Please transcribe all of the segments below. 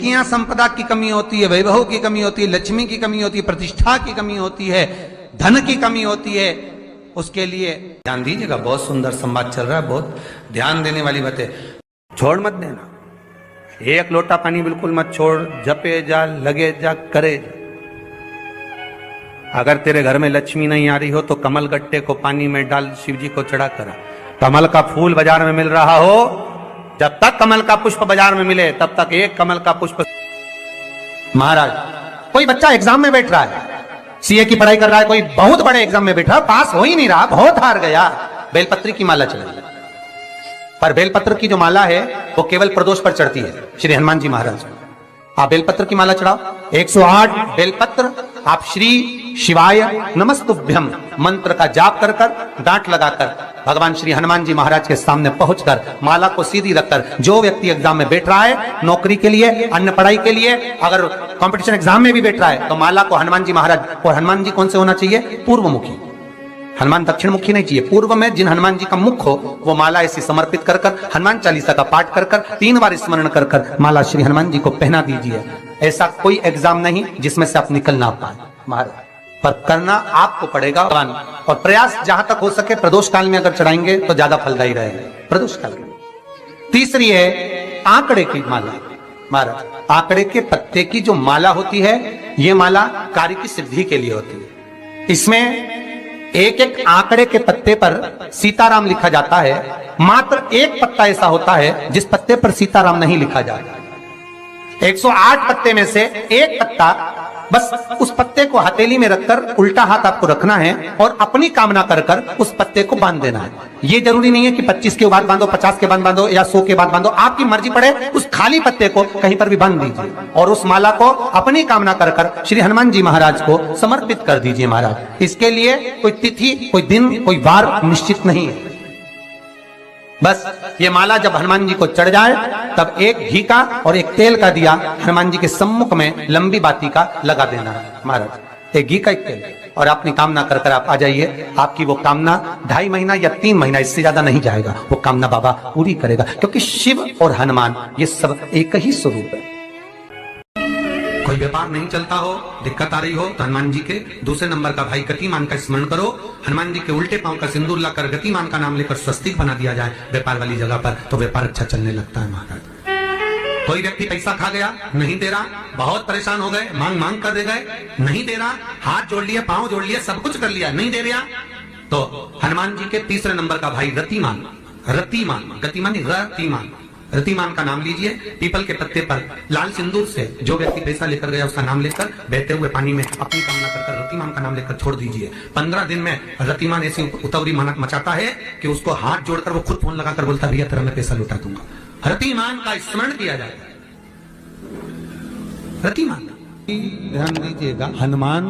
जिनकी यहाँ संपदा की कमी होती है, वैभव की कमी होती है, लक्ष्मी की कमी होती है, प्रतिष्ठा की कमी होती है, धन की कमी होती है, उसके लिए ध्यान दीजिएगा। बहुत सुंदर संवाद चल रहा है, बहुत ध्यान देने वाली बातें। छोड़ मत देना, एक लोटा पानी बिल्कुल मत छोड़, जपे जा, लगे जा, करे जा। अगर तेरे घर में लक्ष्मी नहीं आ रही हो तो कमल गट्टे को पानी में डाल, शिव जी को चढ़ा करा। कमल का फूल बाजार में मिल रहा हो, जब तक कमल का पुष्प बाजार में मिले तब तक एक कमल का पुष्प। महाराज, कोई बच्चा एग्जाम में बैठ रहा है, सीए की पढ़ाई कर रहा है, कोई बहुत बड़े एग्जाम में बैठा, पास हो ही नहीं रहा, बहुत हार गया, बेलपत्री की माला चढ़ाई। पर बेलपत्र की जो माला है वो केवल प्रदोष पर चढ़ती है, श्री हनुमान जी महाराज। आप बेलपत्र की माला चढ़ाओ, 108 बेलपत्र आप श्री शिवाय नमस्तुभ्यम मंत्र का जाप कर कर, डांट लगाकर भगवान श्री हनुमान जी महाराज के सामने पहुंचकर माला को सीधी रखकर, जो व्यक्ति एग्जाम में बैठ रहा है, नौकरी के लिए, अन्य पढ़ाई के लिए, अगर कंपटीशन एग्जाम में भी बैठ रहा है, तो माला को हनुमान जी महाराज, और हनुमान जी कौन से होना चाहिए? पूर्वमुखी। हनुमान दक्षिण मुखी नहीं चाहिए, पूर्व में जिन हनुमान जी का मुख हो वो माला ऐसी समर्पित कर कर, हनुमान चालीसा का पाठ कर कर, 3 बार स्मरण कर कर माला श्री हनुमान जी को पहना दीजिए। ऐसा कोई एग्जाम नहीं जिसमें से आप निकल ना पाए महाराज, पर करना आपको पड़ेगा। और प्रयास जहां तक हो सके प्रदोष काल में अगर चढ़ाएंगे तो ज्यादा फलदायी रहेगा, प्रदोष काल में। तीसरी है आंकड़े की माला महाराज। आंकड़े के पत्ते की जो माला होती है, ये माला कार्य की सिद्धि के लिए होती है। इसमें एक एक आंकड़े के पत्ते पर सीताराम लिखा जाता है, मात्र एक पत्ता ऐसा होता है जिस पत्ते पर सीताराम नहीं लिखा जाता। 108 पत्ते में से एक पत्ता, बस उस पत्ते को हथेली में रखकर उल्टा हाथ आपको रखना है और अपनी कामना कर कर उस पत्ते को बांध देना है। ये जरूरी नहीं है कि 25 के बाद बांधो, 50 के बाद बांधो या 100 के बाद बांधो, आपकी मर्जी पड़े, उस खाली पत्ते को कहीं पर भी बांध दीजिए और उस माला को अपनी कामना कर कर श्री हनुमान जी महाराज को समर्पित कर दीजिए महाराज। इसके लिए कोई तिथि, कोई दिन, कोई वार निश्चित नहीं है। बस ये माला जब हनुमान जी को चढ़ जाए तब एक घी का और एक तेल का दिया हनुमान जी के सम्मुख में लंबी बाती का लगा देना है महाराज। एक घी का, एक तेल, और अपनी कामना कर कर आप आ जाइए। आपकी वो कामना 2.5 महीना या 3 महीना, इससे ज्यादा नहीं जाएगा, वो कामना बाबा पूरी करेगा, क्योंकि शिव और हनुमान ये सब एक ही स्वरूप है। कोई व्यापार नहीं चलता हो, दिक्कत आ रही हो, तो हनुमान जी के दूसरे नंबर का भाई गतिमान का स्मरण करो। हनुमान जी के उल्टे पांव का सिंदूर लाकर गतिमान का नाम लेकर स्वस्तिक बना दिया जाए व्यापार वाली जगह पर, तो व्यापार अच्छा चलने लगता है महाराज। कोई व्यक्ति पैसा खा गया, नहीं दे रहा, बहुत परेशान हो गए, मांग मांग कर दे गए, नहीं दे रहा, हाथ जोड़ लिया, पांव जोड़ लिया, सब कुछ कर लिया, नहीं दे रहा, तो हनुमान जी के तीसरे नंबर का भाई रतिमान, रतिमान, गतिमान, रतिमान, रतिमान का नाम लीजिए। पीपल के पत्ते पर लाल सिंदूर से जो व्यक्ति पैसा लेकर गया उसका नाम लेकर बहते हुए पानी में अपनी कामना कर रतिमान का नाम लेकर छोड़ दीजिए। 15 दिन में रतिमान ऐसी उतावली मचाता है कि उसको हाथ जोड़कर वो खुद फोन लगाकर बोलता भैया तेरा मैं पैसा लौटा दूंगा। रतिमान का स्मरण किया जाता है। रतिमान, ध्यान दीजिएगा, हनुमान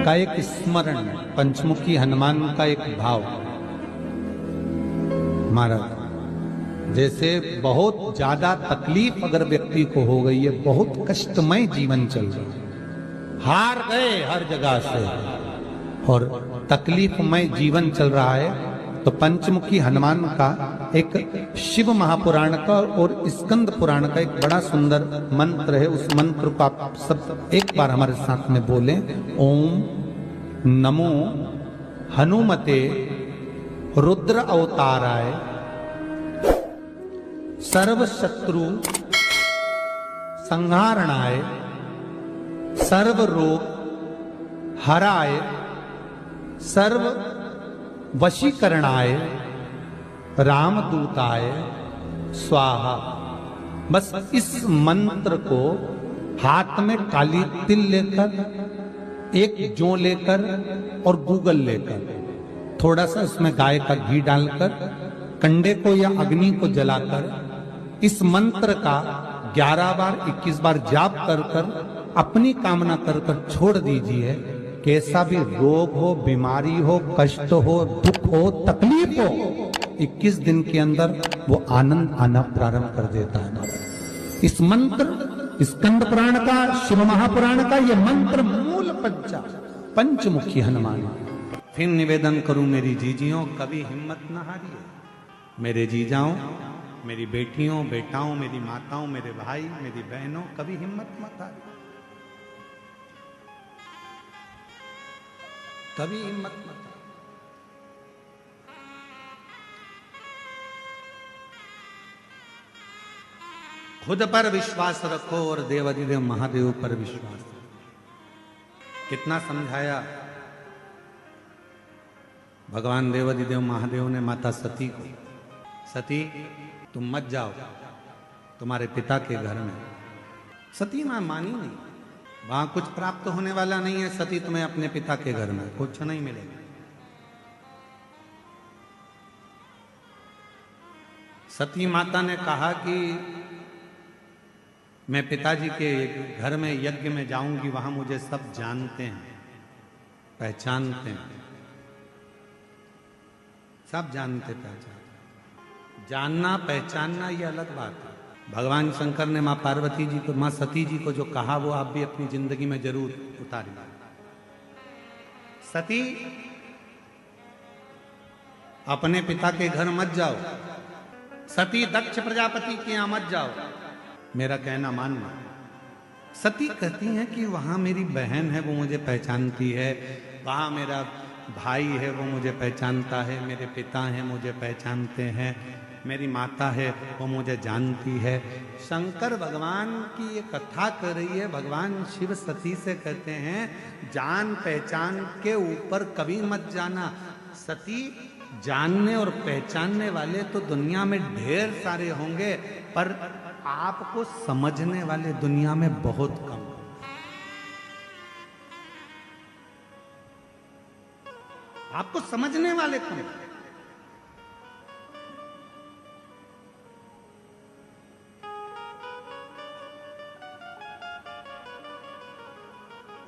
का एक स्मरण, पंचमुखी हनुमान का एक भाव महाराज। जैसे बहुत ज्यादा तकलीफ अगर व्यक्ति को हो गई है, बहुत कष्टमय जीवन चल रहा है, हार गए हर जगह से और तकलीफमय जीवन चल रहा है, तो पंचमुखी हनुमान का एक शिव महापुराण का और स्कंद पुराण का एक बड़ा सुंदर मंत्र है। उस मंत्र को आप सब एक बार हमारे साथ में बोलें। ओम नमो हनुमते रुद्र अवताराय सर्व शत्रु संहारणाय सर्व रोग हराय सर्व वशीकरणाय रामदूताय स्वाहा। बस इस मंत्र को हाथ में काली तिल लेकर, एक जौ लेकर और गूगल लेकर, थोड़ा सा उसमें गाय का घी डालकर, कंडे को या अग्नि को जलाकर इस मंत्र का 11 बार 21 बार जाप कर कर अपनी कामना कर कर छोड़ दीजिए। कैसा भी रोग हो, बीमारी हो, कष्ट हो, दुख हो, तकलीफ हो, 21 दिन के अंदर वो आनंद आना प्रारंभ कर देता है। इस मंत्र, स्कंद पुराण का, शिव महापुराण का ये मंत्र मूल पंचमुखी हनुमान। फिर निवेदन करूं मेरी जीजियों, कभी हिम्मत न हारिए। मेरे जीजाओं, मेरी बेटियों, बेटाओं, मेरी माताओं, मेरे भाई, मेरी बहनों, कभी हिम्मत मत हारो, कभी हिम्मत मत हारो। खुद पर विश्वास रखो और देवाधिदेव महादेव पर विश्वास रखो। कितना समझाया भगवान देवाधिदेव महादेव ने माता सती को, सती तुम मत जाओ तुम्हारे पिता के घर में। सती मां मानी नहीं, वहां कुछ प्राप्त होने वाला नहीं है। सती तुम्हें अपने पिता के घर में कुछ नहीं मिलेगा। सती माता ने कहा कि मैं पिताजी के घर में यज्ञ में जाऊंगी, वहां मुझे सब जानते हैं, पहचानते हैं, सब जानते पहचानते। जानना पहचानना ये अलग बात है। भगवान शंकर ने मां पार्वती जी को, मां सती जी को जो कहा वो आप भी अपनी जिंदगी में जरूर उतारिए। सती अपने पिता के घर मत जाओ, सती दक्ष प्रजापति के यहां मत जाओ, मेरा कहना मानना। सती कहती हैं कि वहां मेरी बहन है वो मुझे पहचानती है, वहां मेरा भाई है वो मुझे पहचानता है, मेरे पिता हैं मुझे पहचानते हैं, मेरी माता है वो मुझे जानती है। शंकर भगवान की ये कथा कर रही है। भगवान शिव सती से कहते हैं जान पहचान के ऊपर कभी मत जाना। सती जानने और पहचानने वाले तो दुनिया में ढेर सारे होंगे, पर आपको समझने वाले दुनिया में बहुत कम। आपको समझने वाले कम।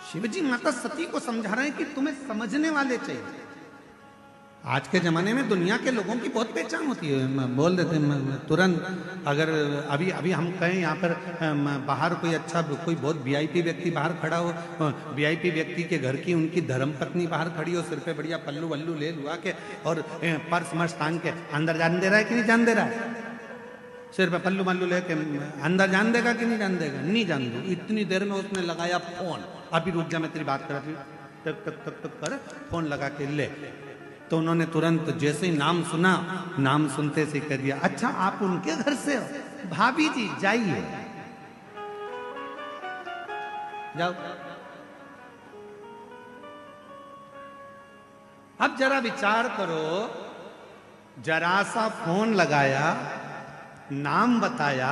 शिवजी माता सती को समझा रहे हैं कि तुम्हें समझने वाले चाहिए। आज के ज़माने में दुनिया के लोगों की बहुत पहचान होती है, बोल देते हैं तुरंत। अगर अभी अभी हम कहें यहाँ पर बाहर कोई अच्छा, कोई बहुत वीआईपी व्यक्ति बाहर खड़ा हो, वीआईपी व्यक्ति के घर की उनकी धर्मपत्नी बाहर खड़ी हो, सिर पे बढ़िया पल्लू वल्लू ले लुआ के और पर्स मर्स टांग के, अंदर जान दे रहा है कि नहीं जान दे रहा है? सिर पे पल्लू वल्लू लेके अंदर जान देगा कि नहीं जान देगा? नहीं जान दो। इतनी देर में उसने लगाया फोन, अभी रुक जा मैं तेरी बात कर रही हूँ, तक तक तक तक कर फोन लगा के ले। तो उन्होंने तुरंत जैसे ही नाम सुना, नाम सुनते से कह दिया अच्छा आप उनके घर से हो? भाभी जी जाइए, जाओ। अब जरा विचार करो, जरा सा फोन लगाया, नाम बताया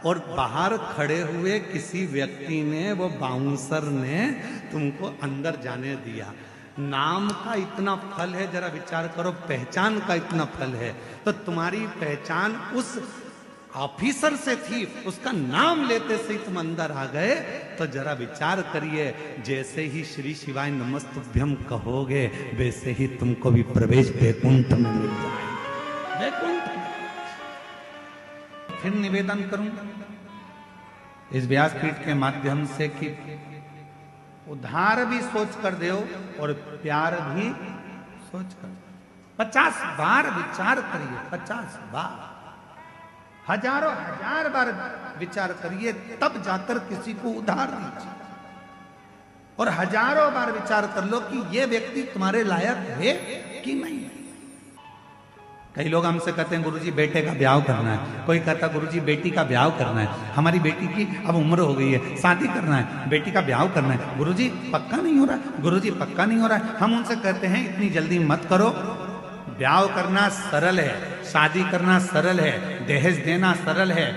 और बाहर खड़े हुए किसी व्यक्ति ने, वो बाउंसर ने तुमको अंदर जाने दिया। नाम का इतना फल है, जरा विचार करो, पहचान का इतना फल है। तो तुम्हारी पहचान उस ऑफिसर से थी, उसका नाम लेते से ही तुम अंदर आ गए, तो जरा विचार करिए, जैसे ही श्री शिवाय नमस्तुभ्यम कहोगे वैसे ही तुमको भी प्रवेश वैकुंठ में मिल जाए। वैकुंठ। फिर निवेदन करूं इस व्यासपीठ के माध्यम से कि उधार भी सोच कर दो और प्यार भी सोच कर। 50 बार विचार करिए, 50 बार, हजारों हजार बार विचार करिए, तब जाकर किसी को उधार दीजिए। और हजारों बार विचार कर लो कि ये व्यक्ति तुम्हारे लायक है कि नहीं। कई लोग हमसे कहते हैं गुरुजी बेटे का ब्याह करना है, कोई कहता गुरुजी बेटी का ब्याह करना है, हमारी बेटी की अब उम्र हो गई है, शादी करना है, बेटी का ब्याह करना है, गुरुजी पक्का नहीं हो रहा, गुरुजी पक्का नहीं हो रहा है। हम उनसे कहते हैं इतनी जल्दी मत करो, ब्याह करना सरल है, शादी करना सरल है, दहेज देना सरल है,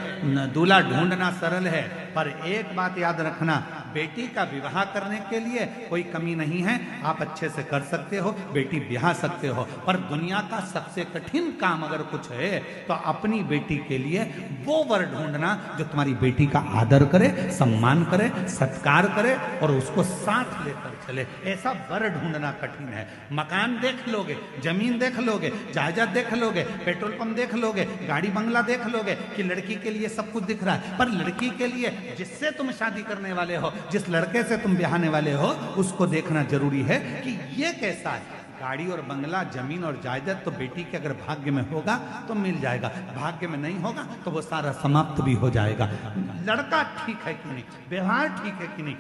दूल्हा ढूंढना सरल है, पर एक बात याद रखना, बेटी का विवाह करने के लिए कोई कमी नहीं है, आप अच्छे से कर सकते हो, बेटी ब्याह सकते हो, पर दुनिया का सबसे कठिन काम अगर कुछ है तो अपनी बेटी के लिए वो वर ढूंढना जो तुम्हारी बेटी का आदर करे, सम्मान करे, सत्कार करे और उसको साथ लेकर चले। ऐसा वर ढूंढना कठिन है। मकान देख लोगे, जमीन देख लोगे, जायदाद देख लोगे, पेट्रोल पंप देख लोगे, गाड़ी बंगला देख लोगे कि लड़की के लिए सब कुछ दिख रहा है, पर लड़की के लिए जिससे तुम शादी करने वाले हो, जिस लड़के से तुम ब्याहने वाले हो, उसको देखना जरूरी है कि ये कैसा है। गाड़ी और बंगला, जमीन और जायदाद तो बेटी के अगर भाग्य में होगा तो मिल जाएगा, भाग्य में नहीं होगा तो वो सारा समाप्त भी हो जाएगा। लड़का ठीक है कि नहीं, व्यवहार ठीक है कि नहीं,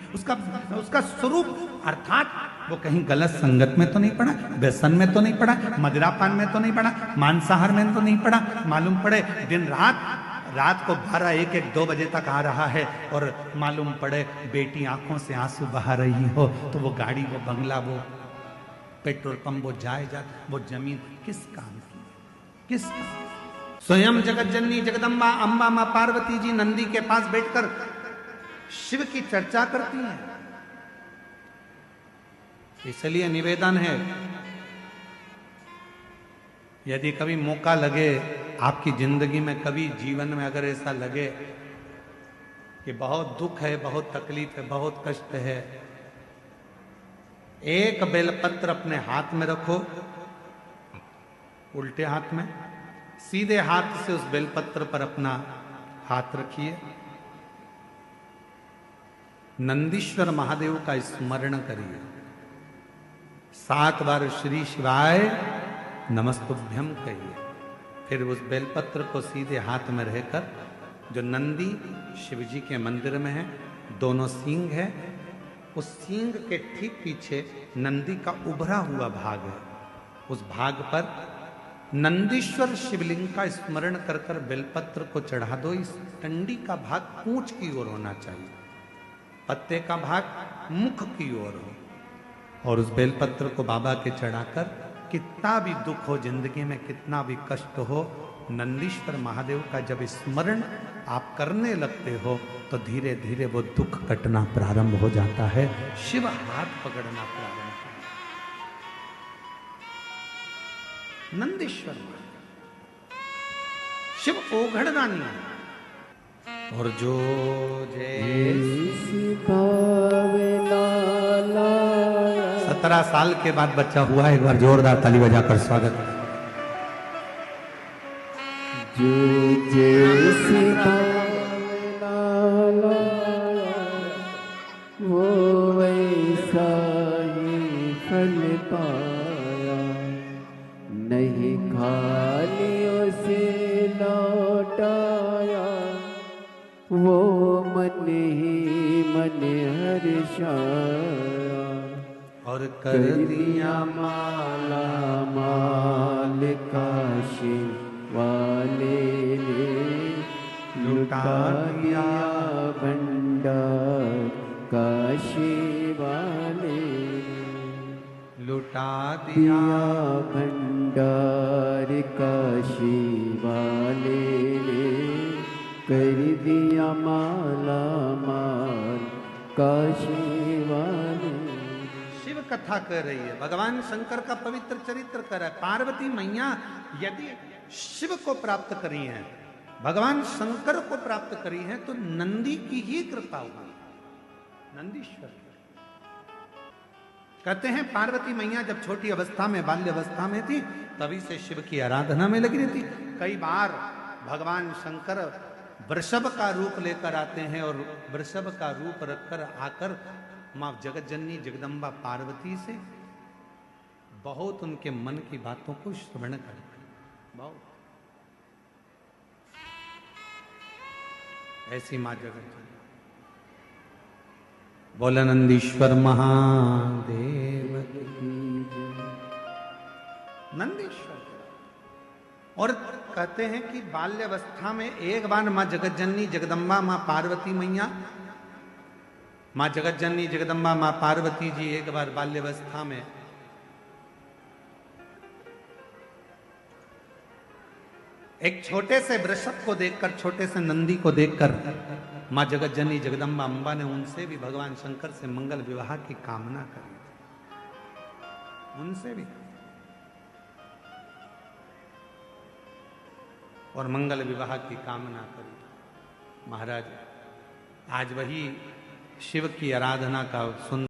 उसका स्वरूप अर्थात वो कहीं गलत संगत में तो नहीं पड़ा, व्यसन में तो नहीं पड़ा, मदिरापान में तो नहीं पड़ा, मांसाहार में तो नहीं पड़ा। मालूम पड़े दिन रात को 12, 1, 2 बजे तक आ रहा है और मालूम पड़े बेटी आंखों से आंसू बहा रही हो, तो वो गाड़ी, वो बंगला, वो पेट्रोल पंप, वो जायदाद, वो जमीन किस काम की, किस काम? स्वयं जगत जननी जगदम्बा अम्बा मां पार्वती जी नंदी के पास बैठकर शिव की चर्चा करती हैं। इसलिए निवेदन है, यदि कभी मौका लगे आपकी जिंदगी में, कभी जीवन में अगर ऐसा लगे कि बहुत दुख है, बहुत तकलीफ है, बहुत कष्ट है, एक बेलपत्र अपने हाथ में रखो, उल्टे हाथ में, सीधे हाथ से उस बेलपत्र पर अपना हाथ रखिए, नंदीश्वर महादेव का स्मरण करिए, 7 बार श्री शिवाय नमस्तुभ्यम कहिए। फिर उस बेलपत्र को सीधे हाथ में रहकर, जो नंदी शिवजी के मंदिर में है, दोनों सींग है, उस सींग के ठीक पीछे नंदी का उभरा हुआ भाग है, उस भाग पर नंदीश्वर शिवलिंग का स्मरण कर कर बेलपत्र को चढ़ा दो। इस टंडी का भाग पूंछ की ओर होना चाहिए, पत्ते का भाग मुख की ओर हो, और उस बेलपत्र को बाबा के चढ़ाकर, कितना भी दुख हो जिंदगी में, कितना भी कष्ट हो, नंदीश्वर महादेव का जब स्मरण आप करने लगते हो तो धीरे धीरे वो दुख कटना प्रारंभ हो जाता है, शिव हाथ पकड़ना प्रारंभ हो। नंदीश्वर शिव ओघड़दानी है। और जो जैसी 17 साल के बाद बच्चा हुआ है, एक बार जोरदार ताली बजाकर स्वागत। जो जैसी वो वैसा ही फल पाया, नहीं खालियों से लौटाया, वो मन ही मन हर्षाया, और कर दिया माला माल काशी वाले ने, लुटा दिया भंडार काशी वाले ने, लुटा दिया भंडार काशी वाले ने, कर दिया माला माल काशी वाले। शिव कथा कर रही है, भगवान शंकर का पवित्र चरित्र कर रहा है। पार्वती मैया यदि शिव को प्राप्त करी है, भगवान शंकर को प्राप्त करी है, तो नंदी की ही कृपा हुई, नंदीश्वर। कहते हैं पार्वती मैया जब छोटी अवस्था में, बाल्य अवस्था में थी, तभी से शिव की आराधना में लगी रहती। कई बार भगवान शंकर वृषभ का रूप लेकर आते हैं और वृषभ का रूप रखकर आकर मां जगत जननी जगदम्बा पार्वती से बहुत उनके मन की बातों को श्रवण करते हैं। बहुत ऐसी मां जगत जननी। बोला नंदीश्वर महादेव की जय। नंदीश्वर। और कहते हैं कि बाल्यावस्था में एक बार मां जगत जननी जगदम्बा मां पार्वती मैया, मां जगत जननी जगदम्बा मां पार्वती जी एक बार बाल्यावस्था में एक छोटे से वृषभ को देखकर, छोटे से नंदी को देखकर मां जगत जननी जगदम्बा अम्बा ने उनसे भी भगवान शंकर से मंगल विवाह की कामना करी थी, उनसे भी, और मंगल विवाह की कामना करी। महाराज आज वही शिव की आराधना का सुंदर